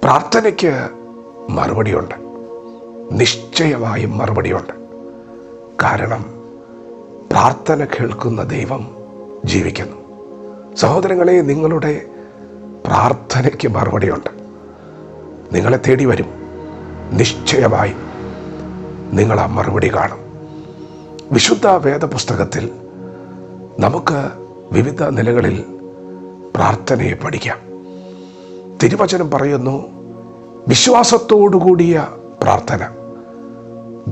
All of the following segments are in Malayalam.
പ്രാർത്ഥനയ്ക്ക് മറുപടിയുണ്ട്, നിശ്ചയമായും മറുപടിയുണ്ട്. കാരണം പ്രാർത്ഥന കേൾക്കുന്ന ദൈവം ജീവിക്കുന്നു. സഹോദരങ്ങളെ, നിങ്ങളുടെ പ്രാർത്ഥനയ്ക്ക് മറുപടിയുണ്ട്. നിങ്ങളെ തേടി വരും. നിശ്ചയമായും നിങ്ങൾ ആ മറുപടി കാണും. വിശുദ്ധ വേദപുസ്തകത്തിൽ നമുക്ക് വിവിധ നിലകളിൽ പ്രാർത്ഥനയെ പഠിക്കാം. തിരുവചനം പറയുന്നു, വിശ്വാസത്തോടുകൂടിയ പ്രാർത്ഥന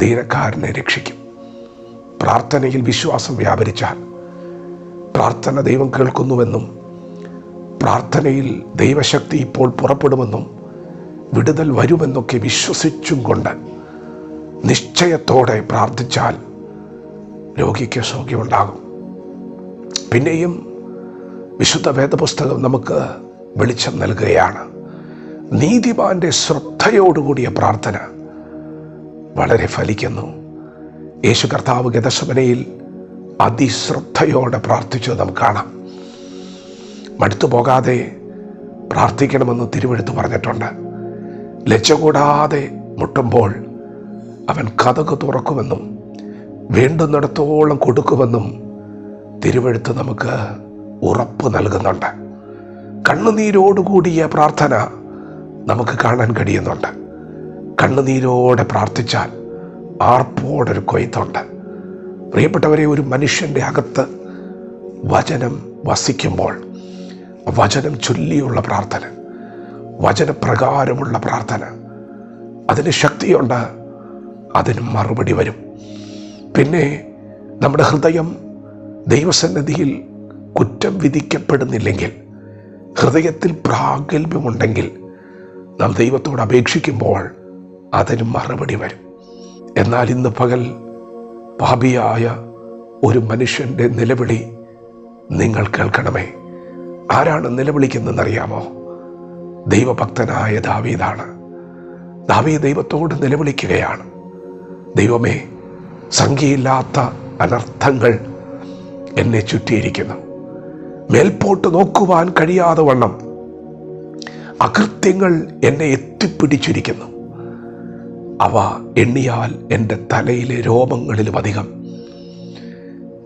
ദീനക്കാരനെ രക്ഷിക്കും. പ്രാർത്ഥനയിൽ വിശ്വാസം വ്യാപരിച്ചാൽ പ്രാർത്ഥന ദൈവം കേൾക്കുന്നുവെന്നും പ്രാർത്ഥനയിൽ ദൈവശക്തി ഇപ്പോൾ പുറപ്പെടുമെന്നും വിടുതൽ വരുമെന്നൊക്കെ വിശ്വസിച്ചും കൊണ്ട് നിശ്ചയത്തോടെ പ്രാർത്ഥിച്ചാൽ രോഗിക്ക് സൗഖ്യമുണ്ടാകും. പിന്നെയും വിശുദ്ധ വേദപുസ്തകം നമുക്ക് വെളിച്ചം നൽകുകയാണ്. നീതിമാന്റെ ശ്രദ്ധയോടുകൂടിയ പ്രാർത്ഥന വളരെ ഫലിക്കുന്നു. യേശു കർത്താവ് ഗെത്സമനയിൽ അതിശ്രദ്ധയോടെ പ്രാർത്ഥിച്ചത് നമുക്ക് കാണാം. മടുത്തു പോകാതെ പ്രാർത്ഥിക്കണമെന്ന് തിരുവെഴുത്ത് പറഞ്ഞിട്ടുണ്ട്. ലജ്ജ കൂടാതെ മുട്ടുമ്പോൾ അവൻ കതക് തുറക്കുമെന്നും വേണ്ടുന്നിടത്തോളം കൊടുക്കുമെന്നും തിരുവെഴുത്ത് നമുക്ക് ഉറപ്പ് നൽകുന്നുണ്ട്. കണ്ണുനീരോടുകൂടിയ പ്രാർത്ഥന നമുക്ക് കാണാൻ കഴിയുന്നുണ്ട്. കണ്ണുനീരോടെ പ്രാർത്ഥിച്ചാൽ ആർപ്പോടൊരു കൊയ്ത്തുണ്ട്. പ്രിയപ്പെട്ടവരെ, ഒരു മനുഷ്യൻ്റെ അകത്ത് വചനം വസിക്കുമ്പോൾ വചനം ചൊല്ലിയുള്ള പ്രാർത്ഥന, വചനപ്രകാരമുള്ള പ്രാർത്ഥന, അതിന് ശക്തിയുണ്ട്, അതിന് മറുപടി വരും. പിന്നെ നമ്മുടെ ഹൃദയം ദൈവസന്നിധിയിൽ കുറ്റം വിധിക്കപ്പെടുന്നില്ലെങ്കിൽ, ഹൃദയത്തിൽ പ്രാഗൽഭ്യമുണ്ടെങ്കിൽ നാം ദൈവത്തോട് അപേക്ഷിക്കുമ്പോൾ അതിന് മറുപടി വരും. എന്നാൽ ഇന്ന് പകൽ പാപിയായ ഒരു മനുഷ്യൻ്റെ നിലവിളി നിങ്ങൾ കേൾക്കണമേ. ആരാണ് നിലവിളിക്കുന്നതെന്നറിയാമോ? ദൈവഭക്തനായ ദാവീദാണ്. ദാവീദ് ദൈവത്തോട് നിലവിളിക്കുകയാണ്, ദൈവമേ, സംഖ്യയില്ലാത്ത അനർത്ഥങ്ങൾ എന്നെ ചുറ്റിയിരിക്കുന്നു. മേൽപോട്ട് നോക്കുവാൻ കഴിയാതെ വണ്ണം അകൃത്യങ്ങൾ എന്നെ എത്തിപ്പിടിച്ചിരിക്കുന്നു. അവ എണ്ണിയാൽ എൻ്റെ തലയിലെ രോമങ്ങളിലും അധികം.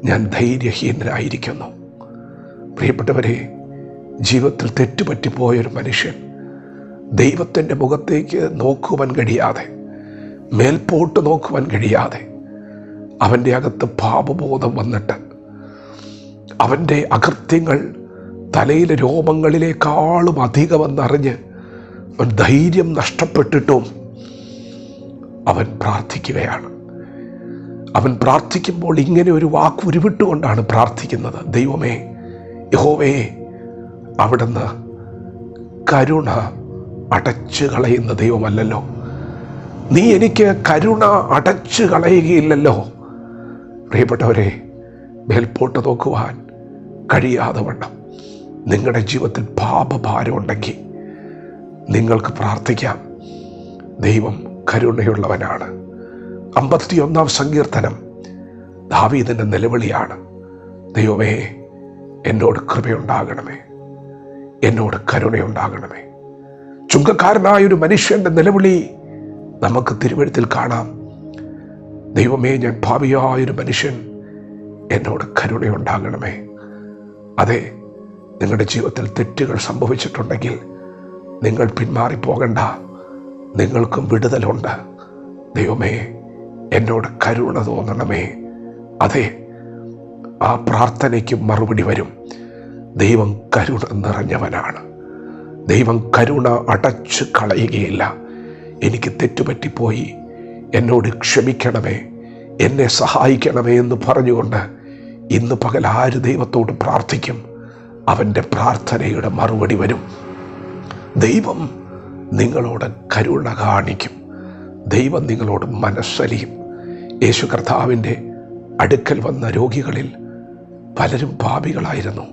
ഞാൻ ധൈര്യഹീനനായിരിക്കുന്നു. പ്രിയപ്പെട്ടവരെ, ജീവിതത്തിൽ തെറ്റുപറ്റിപ്പോയൊരു മനുഷ്യൻ ദൈവത്തിൻ്റെ മുഖത്തേക്ക് നോക്കുവാൻ കഴിയാതെ, മേൽപോട്ട് നോക്കുവാൻ കഴിയാതെ, അവൻ്റെ അകത്ത് പാപബോധം വന്നിട്ട് അവൻ്റെ അകൃത്യങ്ങൾ തലയിലെ രോമങ്ങളിലേക്കാളും അധികമെന്നറിഞ്ഞ് അവൻ ധൈര്യം നഷ്ടപ്പെട്ടിട്ടും അവൻ പ്രാർത്ഥിക്കുകയാണ്. അവൻ പ്രാർത്ഥിക്കുമ്പോൾ ഇങ്ങനെ ഒരു വാക്ക് ഉരുവിട്ടുകൊണ്ടാണ് പ്രാർത്ഥിക്കുന്നത്. ദൈവമേ, യഹോവേ, അവിടുന്ന് കരുണ അടച്ചു കളയുന്ന ദൈവമല്ലല്ലോ. നീ എനിക്ക് കരുണ അടച്ചു കളയുകയില്ലല്ലോ. പ്രിയപ്പെട്ടവരെ, മേൽപോട്ട് നോക്കുവാൻ കഴിയാതെ വണ്ണം നിങ്ങളുടെ ജീവിതത്തിൽ പാപഭാരം ഉണ്ടെങ്കിൽ നിങ്ങൾക്ക് പ്രാർത്ഥിക്കാം. ദൈവം കരുണയുള്ളവനാണ്. 51-ാം സങ്കീർത്തനം ദാവീദിൻ്റെ നിലവിളിയാണ്. ദൈവമേ, എന്നോട് കൃപയുണ്ടാകണമേ, എന്നോട് കരുണയുണ്ടാകണമേ. ചുങ്കക്കാരനായൊരു മനുഷ്യൻ്റെ നിലവിളി നമുക്ക് തിരുവെഴുത്തിൽ കാണാം. ദൈവമേ, ഞാൻ പാപിയായൊരു മനുഷ്യൻ, എന്നോട് കരുണയുണ്ടാകണമേ. അതെ, നിങ്ങളുടെ ജീവിതത്തിൽ തെറ്റുകൾ സംഭവിച്ചിട്ടുണ്ടെങ്കിൽ നിങ്ങൾ പിന്മാറിപ്പോകണ്ട. നിങ്ങൾക്കും വിടുതലുണ്ട്. ദൈവമേ, എന്നോട് കരുണ തോന്നണമേ. അതെ, ആ പ്രാർത്ഥനയ്ക്ക് മറുപടി വരും. ദൈവം കരുണ നിറഞ്ഞവനാണ്. ദൈവം കരുണ അടച്ചു കളയുകയില്ല. എനിക്ക് തെറ്റുപറ്റിപ്പോയി, എന്നോട് ക്ഷമിക്കണമേ, എന്നെ സഹായിക്കണമേ എന്ന് പറഞ്ഞുകൊണ്ട് ഇന്ന് പകൽ ആര് ദൈവത്തോട് പ്രാർത്ഥിക്കും, അവൻ്റെ പ്രാർത്ഥനയുടെ മറുപടി വരും. ദൈവം നിങ്ങളോട് കരുണ കാണിക്കും. ദൈവം നിങ്ങളോട് മനസ്സലിയും. യേശു കർത്താവിൻ്റെ അടുക്കൽ വന്ന രോഗികളിൽ പലരും പാപികളായിരുന്നു.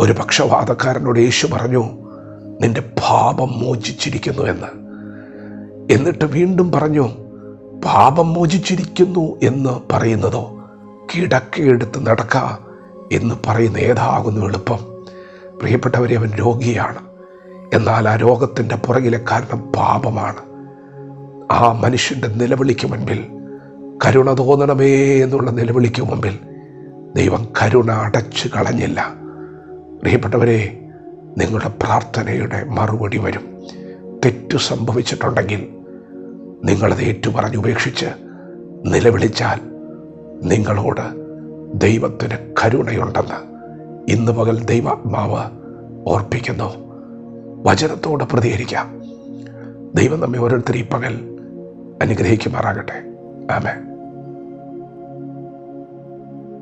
ഒരു പക്ഷവാതക്കാരനോട് യേശു പറഞ്ഞു, നിന്റെ പാപം മോചിച്ചിരിക്കുന്നു എന്ന്. എന്നിട്ട് വീണ്ടും പറഞ്ഞു, പാപം മോചിച്ചിരിക്കുന്നു എന്ന് പറയുന്നതോ കിടക്കയെടുത്ത് നടക്കുക എന്ന് പറയുന്ന ഏതാകുന്നു എളുപ്പം? പ്രിയപ്പെട്ടവരെ, അവൻ രോഗിയാണ്. എന്നാൽ ആ രോഗത്തിൻ്റെ പുറകിലെ കാരണം പാപമാണ്. ആ മനുഷ്യൻ്റെ നിലവിളിക്ക് മുൻപിൽ, കരുണ തോന്നണമേ എന്നുള്ള നിലവിളിക്ക് മുമ്പിൽ ദൈവം കരുണ അടച്ചു കളഞ്ഞില്ല. പ്രിയപ്പെട്ടവരെ, നിങ്ങളുടെ പ്രാർത്ഥനയുടെ മറുപടി വരും. തെറ്റു സംഭവിച്ചിട്ടുണ്ടെങ്കിൽ നിങ്ങളത് ഏറ്റുപറഞ്ഞ് ഉപേക്ഷിച്ച് നിലവിളിച്ചാൽ നിങ്ങളോട് ദൈവത്തിന് കരുണയുണ്ടെന്ന് ഇന്ന് പകൽ ദൈവാത്മാവ് ഓർപ്പിക്കുന്നു. വചനത്തോട് പ്രതികരിക്കാം. ദൈവം നമ്മെ ഓരോരുത്തരും ഈ പകൽ അനുഗ്രഹിക്കുമാറാകട്ടെ. ആമേൻ.